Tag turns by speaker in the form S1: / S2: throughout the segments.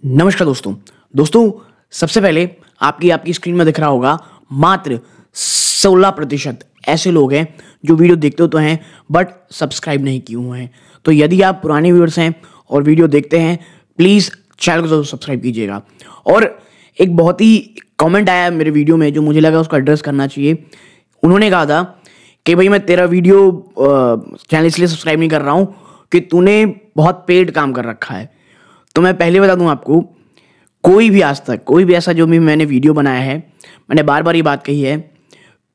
S1: नमस्कार दोस्तों सबसे पहले आपकी स्क्रीन में दिख रहा होगा मात्र 16% ऐसे लोग हैं जो वीडियो देखते तो हैं बट सब्सक्राइब नहीं किए हुए हैं। तो यदि आप पुराने व्यूअर्स हैं और वीडियो देखते हैं प्लीज़ चैनल को जरूर सब्सक्राइब कीजिएगा। और एक बहुत ही कमेंट आया मेरे वीडियो में जो मुझे लगा उसको एड्रेस करना चाहिए। उन्होंने कहा था कि भाई मैं तेरा वीडियो चैनल इसलिए सब्सक्राइब नहीं कर रहा हूँ कि तूने बहुत पेड काम कर रखा है। तो मैं पहले बता दूं आपको, कोई भी आज तक कोई भी ऐसा जो भी मैंने वीडियो बनाया है, मैंने बार बार ये बात कही है,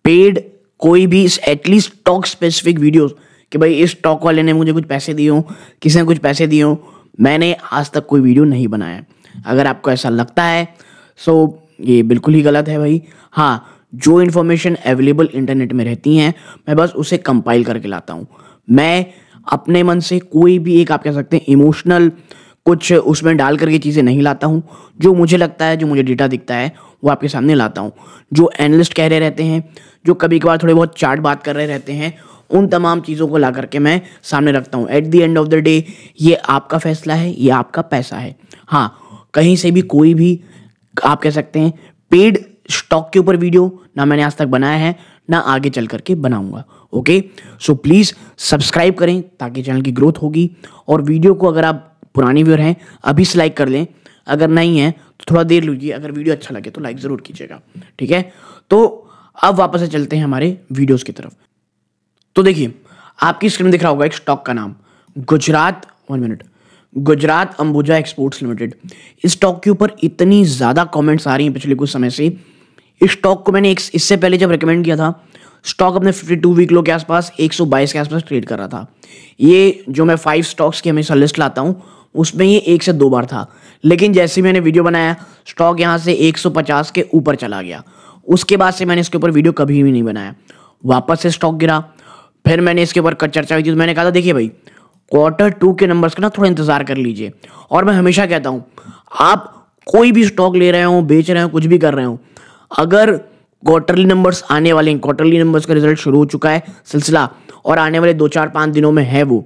S1: पेड कोई भी एटलीस्ट स्टॉक स्पेसिफिक वीडियोस कि भाई इस स्टॉक वाले ने मुझे कुछ पैसे दिए हो, किसी ने कुछ पैसे दिए हो, मैंने आज तक कोई वीडियो नहीं बनाया है। अगर आपको ऐसा लगता है सो ये बिल्कुल ही गलत है भाई। हाँ, जो इन्फॉर्मेशन अवेलेबल इंटरनेट में रहती हैं मैं बस उसे कंपाइल करके लाता हूँ। मैं अपने मन से कोई भी एक आप कह सकते हैं इमोशनल कुछ उसमें डाल करके चीज़ें नहीं लाता हूँ। जो मुझे लगता है, जो मुझे डेटा दिखता है वो आपके सामने लाता हूँ। जो एनालिस्ट कह रहे रहते हैं, जो कभी कभार थोड़े बहुत चार्ट बात कर रहे रहते हैं, उन तमाम चीज़ों को ला करके मैं सामने रखता हूँ। At the end of the day ये आपका फैसला है, ये आपका पैसा है। हाँ, कहीं से भी कोई भी आप कह सकते हैं पेड स्टॉक के ऊपर वीडियो ना मैंने आज तक बनाया है ना आगे चल करके बनाऊंगा। ओके, सो प्लीज़ सब्सक्राइब करें ताकि चैनल की ग्रोथ होगी। और वीडियो को अगर आप पुरानी व्यूअर हैं अभी से लाइक कर लें, अगर नहीं है तो थोड़ा देर लीजिए। अगर वीडियो अच्छा लगे तो लाइक ज़रूर कीजिएगा, ठीक है। तो अब वापस से चलते हैं हमारे वीडियोस की तरफ। तो देखिए, आपकी स्क्रीन में दिख रहा होगा एक स्टॉक का नाम गुजरात अंबुजा एक्सपोर्ट्स लिमिटेड। इस स्टॉक के ऊपर इतनी ज़्यादा कमेंट्स आ रही हैं पिछले कुछ समय से। इस स्टॉक को मैंने इससे पहले जब रिकमेंड किया था, स्टॉक अपने 52 वीक लो के आसपास 122 के आसपास ट्रेड कर रहा था। ये जो मैं 5 स्टॉक्स की हमेशा लिस्ट लाता हूँ उसमें ये 1 से 2 बार था, लेकिन जैसे ही मैंने वीडियो बनाया स्टॉक यहाँ से 150 के ऊपर चला गया। उसके बाद से मैंने इसके ऊपर वीडियो कभी भी नहीं बनाया। वापस से स्टॉक गिरा, फिर मैंने इसके ऊपर चर्चा हुई थी तो मैंने कहा था देखिए भाई Q2 के नंबर्स का ना थोड़ा इंतजार कर लीजिए। और मैं हमेशा कहता हूँ आप कोई भी स्टॉक ले रहे हो, बेच रहे हो, कुछ भी कर रहे हो, अगर क्वार्टरली नंबर्स आने वाले हैं, क्वार्टरली नंबर्स का रिजल्ट शुरू हो चुका है सिलसिला और आने वाले 2-4-5 दिनों में है वो,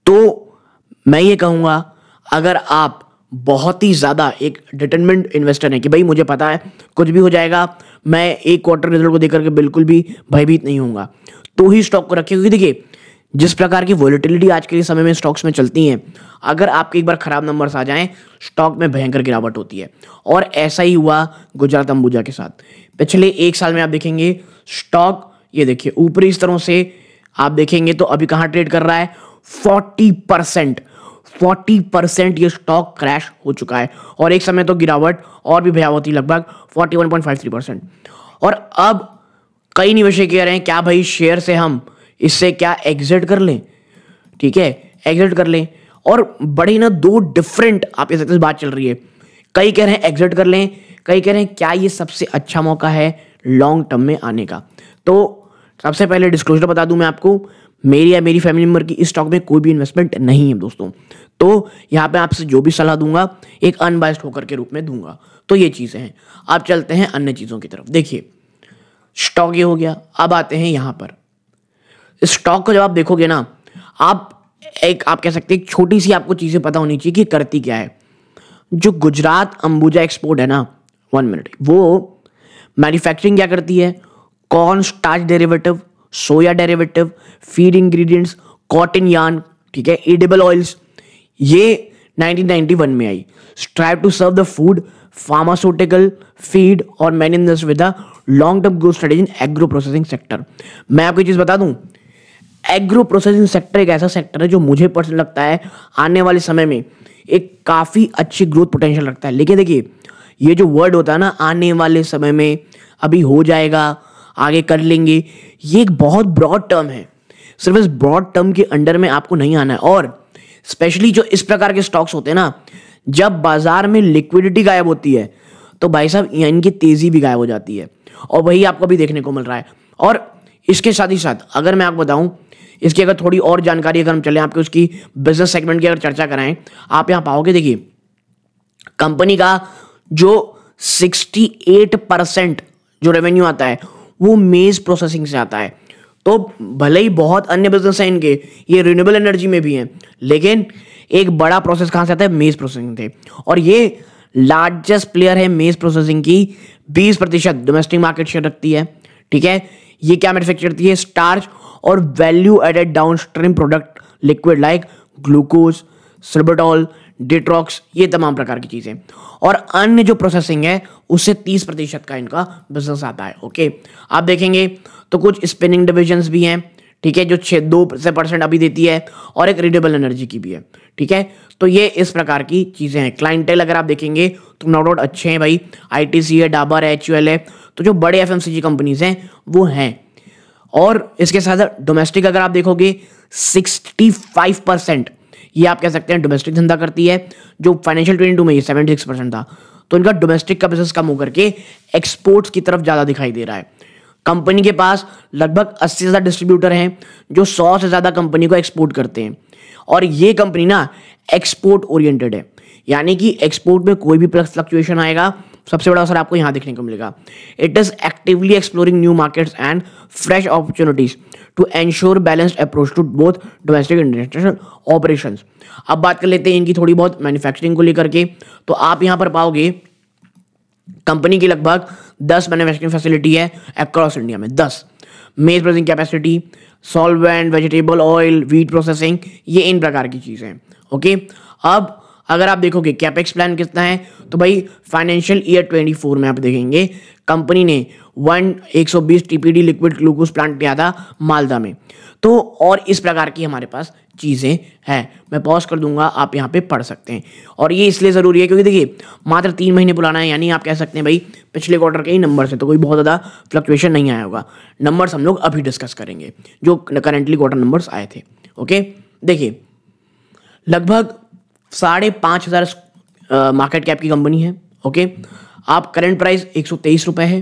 S1: तो मैं ये कहूँगा अगर आप बहुत ही ज़्यादा एक डिटरमिन्ड इन्वेस्टर हैं कि भाई मुझे पता है कुछ भी हो जाएगा, मैं एक क्वार्टर रिजल्ट को देख करके बिल्कुल भी भयभीत नहीं होऊंगा, तो ही स्टॉक को रखिए। क्योंकि देखिए जिस प्रकार की वॉलेटिलिटी आज के समय में स्टॉक्स में चलती हैं, अगर आपके एक बार खराब नंबर्स आ जाएं स्टॉक में भयंकर गिरावट होती है। और ऐसा ही हुआ गुजरात अंबुजा के साथ। पिछले 1 साल में आप देखेंगे स्टॉक, ये देखिए ऊपरी स्तरों से आप देखेंगे तो अभी कहाँ ट्रेड कर रहा है, 40% ये स्टॉक क्रैश हो चुका है। और एक समय तो गिरावट और भी भयावह थी, लगभग 41.53%। और अब कई निवेशक कह रहे हैं क्या भाई शेयर से हम इससे क्या एग्जिट कर लें, ठीक है, एग्जिट कर लें। और बड़ी ना 2 डिफरेंट आप इस बात चल रही है। कई कह रहे हैं एग्जिट कर लें, कई कह रहे हैं क्या ये सबसे अच्छा मौका है लॉन्ग टर्म में आने का। तो सबसे पहले डिस्क्लोजर बता दूं मैं आपको, मेरी या मेरी फैमिली मेंबर की इस स्टॉक में कोई भी इन्वेस्टमेंट नहीं है दोस्तों। तो यहाँ पे आपसे जो भी सलाह दूंगा एक अनबायस्ड होकर के रूप में दूंगा। तो ये चीज़ें हैं। अब चलते हैं अन्य चीज़ों की तरफ। देखिए स्टॉक ये हो गया, अब आते हैं यहाँ पर इस स्टॉक को जब आप देखोगे ना, आप कह सकते हैं एक छोटी सी आपको चीज़ें पता होनी चाहिए कि करती क्या है। जो गुजरात अंबुजा एक्सपोर्ट है ना, 1 मिनट, वो मैन्युफैक्चरिंग क्या करती है, corn starch derivative, soya derivative, feed ingredients, cotton yarn, ठीक है, एडिबल ऑयल्स। ये 1991 में आई। Strive to serve the food, pharmaceutical, feed और many industry with the long term growth strategy in agro processing sector. मैं आपको चीज़ बता दूं, एग्रो प्रोसेसिंग सेक्टर एक ऐसा सेक्टर है जो मुझे पर्सनल लगता है आने वाले समय में एक काफ़ी अच्छी ग्रोथ पोटेंशियल रखता है। लेकिन देखिए ये जो वर्ड होता है ना, आने वाले समय में, अभी हो जाएगा, आगे कर लेंगे, ये एक बहुत ब्रॉड टर्म है। सिर्फ इस ब्रॉड टर्म के अंडर में आपको नहीं आना है। और स्पेशली जो इस प्रकार के स्टॉक्स होते हैं ना, जब बाजार में लिक्विडिटी गायब होती है तो भाई साहब इनकी तेजी भी गायब हो जाती है। और वही आपको भी देखने को मिल रहा है। और इसके साथ ही साथ अगर मैं आपको बताऊं, इसकी अगर थोड़ी और जानकारी अगर हम चलें, आपके उसकी बिजनेस सेगमेंट की अगर चर्चा कराएं, आप यहां पाओगे देखिए कंपनी का जो 68% जो रेवेन्यू आता है वो मेज प्रोसेसिंग से आता है। तो भले ही बहुत अन्य बिजनेस है इनके, ये रिन्यूएबल एनर्जी में भी हैं, लेकिन एक बड़ा प्रोसेस कहां से आता है, मेज प्रोसेसिंग थे। और ये लार्जेस्ट प्लेयर है मेज प्रोसेसिंग की, 20% डोमेस्टिक मार्केट शेयर रखती है। ठीक है, ये क्या मैन्युफैक्चर करती है? स्टार्च और value added downstream product liquid like glucose, sorbitol, डिट्रॉक्स, ये तमाम प्रकार की चीजें। और अन्य जो प्रोसेसिंग है उससे 30% का इनका बिजनेस आता है। ओके, आप देखेंगे तो कुछ स्पिनिंग डिविजन्स भी हैं, ठीक है, जो 2% अभी देती है, और एक रिन्यूएबल एनर्जी की भी है। ठीक है, तो ये इस प्रकार की चीजें हैं। क्लाइंटेल अगर आप देखेंगे तो नो डाउट अच्छे हैं भाई, आईटीसी है, डाबर है, HUL है, तो जो बड़े एफएमसीजी कंपनीज हैं वो हैं। और इसके साथ डोमेस्टिक अगर आप देखोगे 65% ये आप कह सकते हैं डोमेस्टिक धंधा करती है, जो फाइनेंशियल 22 में ये 76% था। तो इनका डोमेस्टिक का बिजनेस कम होकर के एक्सपोर्ट्स की तरफ ज्यादा दिखाई दे रहा है। कंपनी के पास लगभग 80 से ज्यादा डिस्ट्रीब्यूटर हैं जो 100 से ज्यादा कंपनी को एक्सपोर्ट करते हैं। और ये कंपनी ना एक्सपोर्ट ओरिएंटेड है, यानी कि एक्सपोर्ट में कोई भी फ्लक्चुएशन आएगा, सबसे बड़ा असर आपको यहां देखने को मिलेगा। It is actively exploring new markets and fresh opportunities to ensure balanced approach to both domestic and international operations. अब बात कर लेते हैं इनकी थोड़ी बहुत मैन्युफैक्चरिंग को लेकर के। तो आप यहां पर पाओगे कंपनी की लगभग 10 मैन्युफैक्चरिंग फैसिलिटी है अक्रॉस इंडिया में। 10 मेज processing capacity, solvent, vegetable oil, wheat processing, ये इन प्रकार की चीजें हैं। ओके, अब अगर आप देखोगे कैपेक्स प्लान कितना है, तो भाई फाइनेंशियल ईयर 24 में आप देखेंगे कंपनी ने 120 TPD लिक्विड ग्लूकोज प्लांट लिया था मालदा में। तो और इस प्रकार की हमारे पास चीजें हैं। मैं पॉज कर दूंगा, आप यहाँ पे पढ़ सकते हैं। और ये इसलिए जरूरी है क्योंकि देखिए मात्र 3 महीने पुराना है, यानी आप कह सकते हैं भाई पिछले क्वार्टर के ही नंबर से तो कोई बहुत ज्यादा फ्लक्चुएशन नहीं आया होगा। नंबर्स हम लोग अभी डिस्कस करेंगे जो करेंटली क्वार्टर नंबर्स आए थे। ओके, देखिए लगभग 5,500 मार्केट कैप की कंपनी है। ओके, आप करंट प्राइस 123 रुपए है,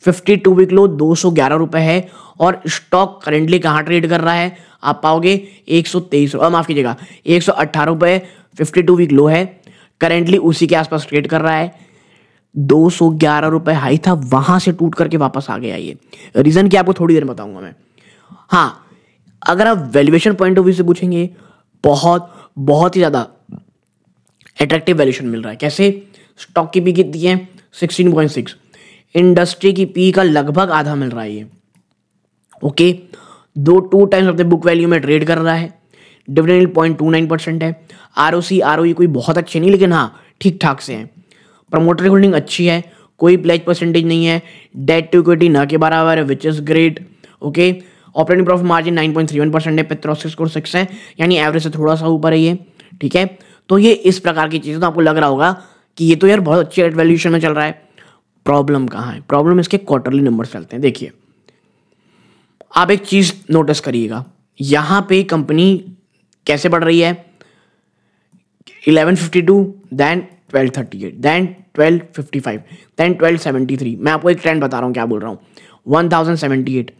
S1: 52 वीक लो 211 रुपए है, और स्टॉक करेंटली कहाँ ट्रेड कर रहा है? आप पाओगे 123, माफ कीजिएगा 118 रुपए, 52 वीक लो है, करेंटली उसी के आसपास ट्रेड कर रहा है। 211 रुपए हाई था, वहां से टूट करके वापस आ गया। ये रीजन क्या आपको थोड़ी देर में बताऊंगा मैं। हाँ, अगर आप वैल्यूएशन पॉइंट ऑफ व्यू से पूछेंगे, बहुत ही ज्यादा अट्रैक्टिव वैल्यूएशन मिल रहा है। कैसे? स्टॉक की पी कितनी है? 16.6, इंडस्ट्री की पी का लगभग आधा मिल रहा है ये। Okay, 2 times of the book value में ट्रेड कर रहा है, डिविडेंड 0.29% है, ROC ROE कोई बहुत अच्छे नहीं, लेकिन हाँ ठीक ठाक से है। प्रमोटर होल्डिंग अच्छी है, कोई प्लेज परसेंटेज नहीं है, डेट टू इक्विटी न के बराबर है, which is great. Okay, operating profit margin 9.31% है, पेट्रोसिस स्कोर 6 है, यानी एवरेज से थोड़ा सा ऊपर है ये। ठीक है, तो ये इस प्रकार की चीजें, तो आपको लग रहा होगा कि ये तो यार बहुत अच्छी वैल्यूएशन में चल रहा है। प्रॉब्लम कहाँ है? प्रॉब्लम इसके क्वार्टरली नंबर चलते हैं। देखिए आप एक चीज नोटिस करिएगा, यहां पे कंपनी कैसे बढ़ रही है? 1152, देन 1238, देन 1255, देन 1273। मैं आपको एक ट्रेंड बता रहा हूं, क्या बोल रहा हूं। 1078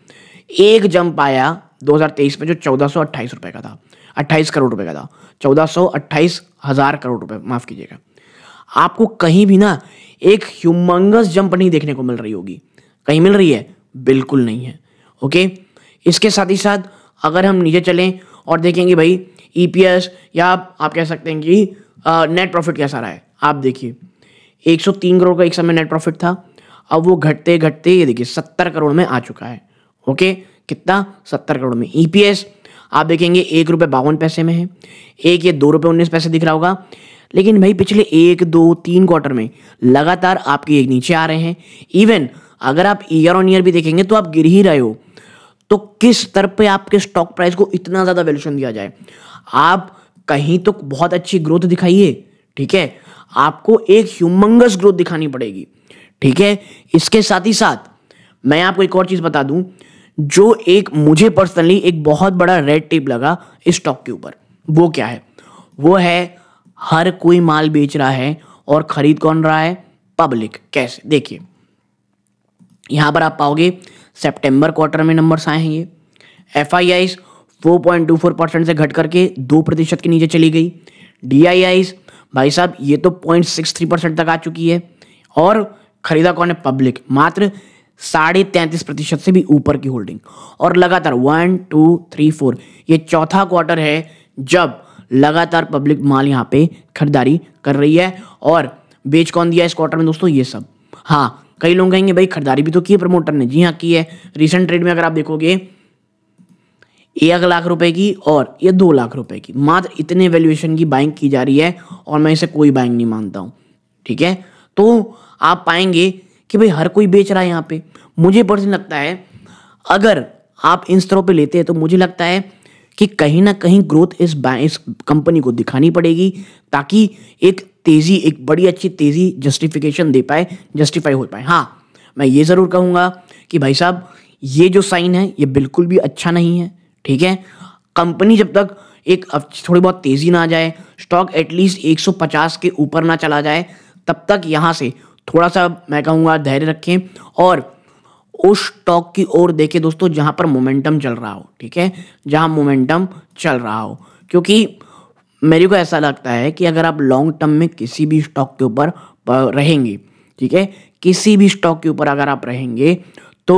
S1: एक जंप आया 2023 में जो 1428 रुपए का था, 28 करोड़ रुपए का था, 1428,000 करोड़ रुपए, माफ कीजिएगा। आपको कहीं भी ना एक ह्यूमंगस जंप नहीं देखने को मिल रही होगी। कहीं मिल रही है? बिल्कुल नहीं है। ओके, इसके साथ ही साथ अगर हम नीचे चलें और देखेंगे भाई EPS, या आप कह सकते हैं कि नेट प्रॉफिट कैसा रहा है, आप देखिए 103 करोड़ का एक समय नेट प्रॉफिट था, अब वो घटते घटते ये देखिए 70 करोड़ में आ चुका है। ओके, कितना? 70 करोड़ में। EPS आप देखेंगे 1 रुपये 52 पैसे में है, एक ये 2 रुपये 19 पैसे दिख रहा होगा, लेकिन भाई पिछले 1, 2, 3 क्वार्टर में लगातार आपके एक नीचे आ रहे हैं। इवन अगर आप ईयर ऑन ईयर भी देखेंगे तो आप गिर ही रहे हो। तो किस स्तर पे आपके स्टॉक प्राइस को इतना ज्यादा वैल्यूएशन दिया जाए? आप कहीं तो बहुत अच्छी ग्रोथ दिखाइए। ठीक है, आपको एक ह्यूमंगस ग्रोथ दिखानी पड़ेगी। ठीक है, इसके साथ ही साथ मैं आपको एक और चीज बता दूं, जो एक मुझे पर्सनली एक बहुत बड़ा रेड टेप लगा इस स्टॉक के ऊपर। वो क्या है? वो है हर कोई माल बेच रहा है और खरीद कौन रहा है? पब्लिक। कैसे? देखिए यहां पर आप पाओगे सितंबर क्वार्टर में नंबर्स आए हैं। ये FIIs 4.24% से घट करके 2% के नीचे चली गई। DIIs भाई साहब ये तो 0.63% तक आ चुकी है, और खरीदा कौन है? पब्लिक। मात्र 33.5% से भी ऊपर की होल्डिंग, और लगातार 1, 2, 3, 4 ये चौथा क्वार्टर है जब लगातार पब्लिक माल यहाँ पे खरीदारी कर रही है। और बेच कौन दिया इस क्वार्टर में दोस्तों? ये सब। हाँ, कई लोग कहेंगे भाई खरीदारी भी तो की है प्रमोटर ने। जी हाँ, की है। रिसेंट ट्रेड में अगर आप देखोगे 1 लाख रुपए की और ये 2 लाख रुपए की, मात्र इतने वैल्यूएशन की बाइंग की जा रही है और मैं इसे कोई बाइंग नहीं मानता हूं। ठीक है, तो आप पाएंगे कि भाई हर कोई बेच रहा है यहाँ पे। मुझे पर्सनली लगता है अगर आप इन स्तरों पे लेते हैं तो मुझे लगता है कि कहीं ना कहीं ग्रोथ इस कंपनी को दिखानी पड़ेगी ताकि एक तेजी, एक बड़ी अच्छी तेजी जस्टिफिकेशन दे पाए, जस्टिफाई हो पाए। हाँ, मैं ये जरूर कहूंगा कि भाई साहब ये जो साइन है ये बिल्कुल भी अच्छा नहीं है। ठीक है, कंपनी जब तक एक थोड़ी बहुत तेजी ना आ जाए, स्टॉक एटलीस्ट 150 के ऊपर ना चला जाए, तब तक यहां से थोड़ा सा मैं कहूंगा धैर्य रखें और उस स्टॉक की ओर देखें दोस्तों जहां पर मोमेंटम चल रहा हो। ठीक है, जहां मोमेंटम चल रहा हो, क्योंकि मेरे को ऐसा लगता है कि अगर आप लॉन्ग टर्म में किसी भी स्टॉक के ऊपर रहेंगे, ठीक है, किसी भी स्टॉक के ऊपर अगर आप रहेंगे तो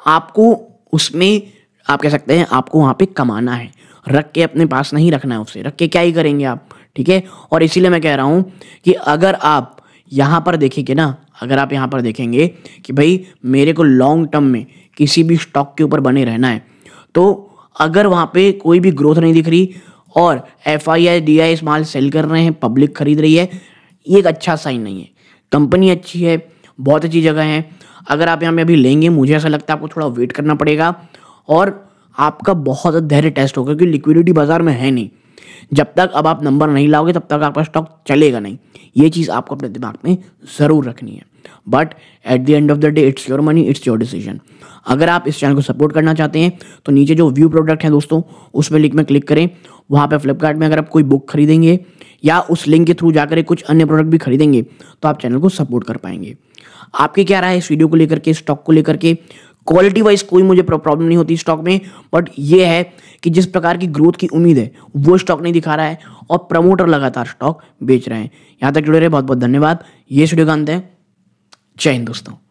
S1: आपको उसमें, आप कह सकते हैं आपको वहां पे कमाना है, रख के अपने पास नहीं रखना है। उसे रख के क्या ही करेंगे आप? ठीक है, और इसीलिए मैं कह रहा हूं कि अगर आप यहां पर देखेंगे ना, अगर आप यहां पर देखेंगे कि भाई मेरे को लॉन्ग टर्म में किसी भी स्टॉक के ऊपर बने रहना है, तो अगर वहां पे कोई भी ग्रोथ नहीं दिख रही और FII DI माल सेल कर रहे हैं, पब्लिक खरीद रही है, ये एक अच्छा साइन नहीं है। कंपनी अच्छी है, बहुत अच्छी जगह है। अगर आप यहाँ पे अभी लेंगे, मुझे ऐसा लगता है आपको थोड़ा वेट करना पड़ेगा और आपका बहुत धैर्य टेस्ट होगा, क्योंकि लिक्विडिटी बाजार में है नहीं। जब तक अब आप नंबर नहीं लाओगे तब तक आपका स्टॉक चलेगा नहीं। ये चीज़ आपको अपने दिमाग में ज़रूर रखनी है। But at the end of the day it's your money, it's your decision. अगर आप इस चैनल को सपोर्ट करना चाहते हैं तो नीचे जो व्यू प्रोडक्ट है दोस्तों, उसमें लिंक में क्लिक करें। वहाँ पे फ्लिपकार्ट में अगर आप कोई बुक खरीदेंगे या उस लिंक के थ्रू जाकर कुछ अन्य प्रोडक्ट भी खरीदेंगे तो आप चैनल को सपोर्ट कर पाएंगे। आपकी क्या राय है इस वीडियो को लेकर के, स्टॉक को लेकर के? क्वालिटी वाइज कोई मुझे प्रॉब्लम नहीं होती स्टॉक में, बट ये है कि जिस प्रकार की ग्रोथ की उम्मीद है वो स्टॉक नहीं दिखा रहा है और प्रमोटर लगातार स्टॉक बेच रहे हैं। यहाँ तक जुड़े रहे, बहुत बहुत धन्यवाद। ये वीडियो का अंत है। जय हिंद दोस्तों।